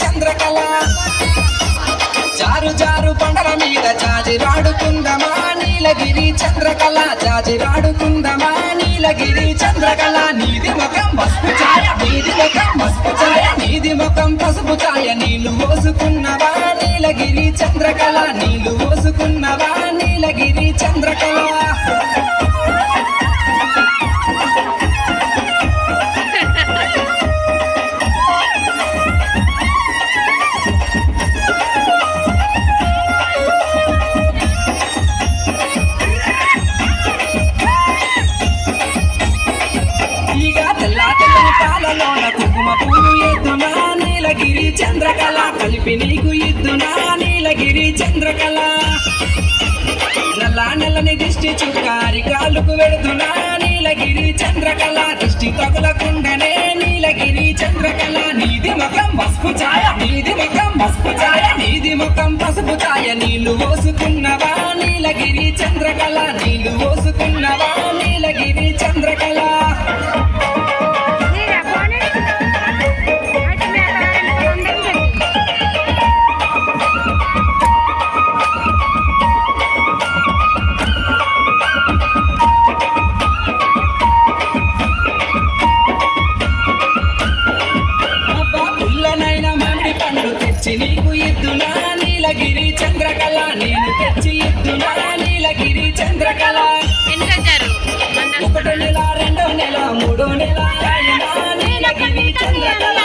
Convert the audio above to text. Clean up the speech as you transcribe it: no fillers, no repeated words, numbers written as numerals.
చంద్రకళ జారు జారు పండల మీద జాజిరాడుకుందమా నీలగిరి చంద్రకళ జాజిరాడుకుందమా నీలగిరి చంద్రకళ నీది ముఖం పసుపు ఛాయ నీది ముఖం పసుపు ఛాయ నీది ముఖం పసుపు ఛాయ నీళ్లు పోసుకున్నవా నీలగిరి చంద్రకళ నీళ్లు పోసుకున్నవా నీలగిరి చంద్రకళ కుంకుమ పూలు ఎద్దునా నీలగిరి చంద్రకళ కలిపి నీకు ఇద్దునా నీలగిరి చంద్రకళ నల్ల నల్లని దిష్టి చుక్కారి కాలుకు వెడుతున్నా నీలగిరి చంద్రకళ దిష్టి తగులకుండనే నీలగిరి చంద్రకళ నీది ముఖం పసుపు ఛాయ నీది ముఖం పసుపు ఛాయ నీది ముఖం పసుపు ఛాయ నీళ్లు పోసుకున్నవా నీలగిరి చంద్రకళ నీళ్లు పోసుకున్నవా నీలగిరి చంద్రకళ నీకు ఇద్దునా నీలగిరి చంద్రకళ నేను తెచ్చి ఇద్దునా నీలగిరి చంద్రకళ ఒకటో నెల రెండో నెల మూడో నెల నీలగిరి చంద్రకళ